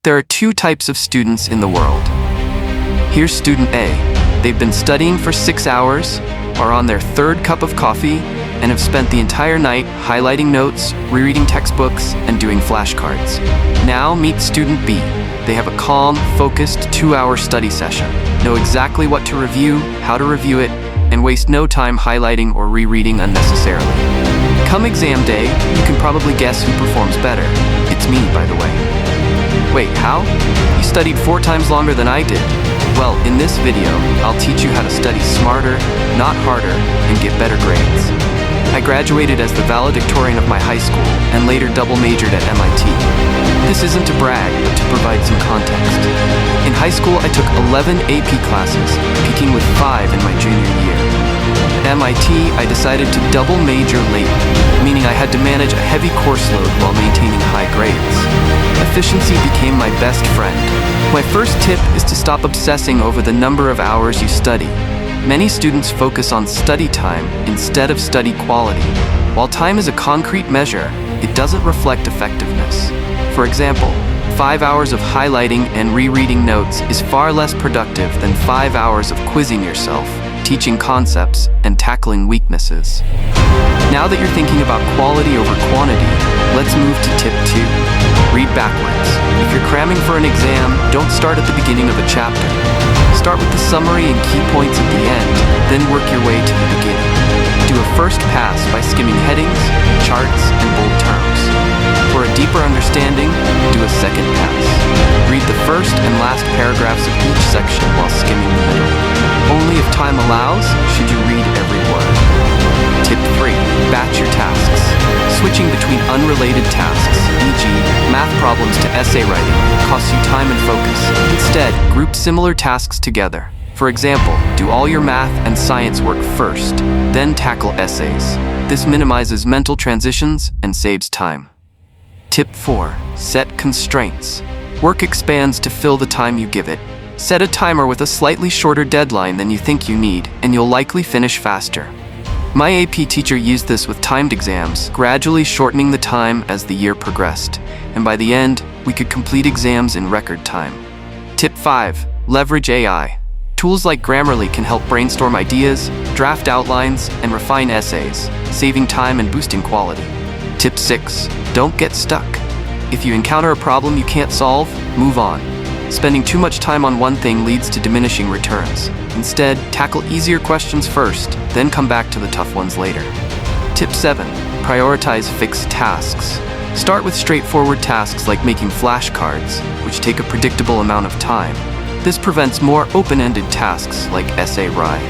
There are two types of students in the world. Here's student A. They've been studying for 6 hours, are on their third cup of coffee, and have spent the entire night highlighting notes, rereading textbooks, and doing flashcards. Now meet student B. They have a calm, focused 2-hour study session, know exactly what to review, how to review it, and waste no time highlighting or rereading unnecessarily. Come exam day, you can probably guess who performs better. It's me, by the way. Wait, how? You studied 4 times longer than I did. Well, in this video, I'll teach you how to study smarter, not harder, and get better grades. I graduated as the valedictorian of my high school and later double majored at MIT. This isn't to brag, but to provide some context. In high school, I took 11 AP classes, peaking with 5 in my junior year. At MIT, I decided to double major late, meaning I had to manage a heavy course load while maintaining high grades. Efficiency became my best friend. My first tip is to stop obsessing over the number of hours you study. Many students focus on study time instead of study quality. While time is a concrete measure, it doesn't reflect effectiveness. For example, 5 hours of highlighting and rereading notes is far less productive than 5 hours of quizzing yourself, teaching concepts, and tackling weaknesses. Now that you're thinking about quality over quantity, let's move to tip 2. Read backwards. If you're cramming for an exam, don't start at the beginning of a chapter. Start with the summary and key points at the end, then work your way to the beginning. Do a first pass by skimming headings, charts, and bold terms. For a deeper understanding, do a second pass. Read the first and last paragraphs of each section while skimming the middle. Only if time allows should you read every word. Tip 3. Batch your tasks. Switching between unrelated tasks, e.g., math problems to essay writing, costs you time and focus. Instead, group similar tasks together. For example, do all your math and science work first, then tackle essays. This minimizes mental transitions and saves time. Tip 4. Set constraints. Work expands to fill the time you give it. Set a timer with a slightly shorter deadline than you think you need, and you'll likely finish faster. My AP teacher used this with timed exams, gradually shortening the time as the year progressed, and by the end, we could complete exams in record time. Tip 5. Leverage AI. Tools like Grammarly can help brainstorm ideas, draft outlines, and refine essays, saving time and boosting quality. Tip 6. Don't get stuck. If you encounter a problem you can't solve, move on. Spending too much time on one thing leads to diminishing returns. Instead, tackle easier questions first, then come back to the tough ones later. Tip 7. Prioritize fixed tasks. Start with straightforward tasks like making flashcards, which take a predictable amount of time. This prevents more open-ended tasks like essay writing.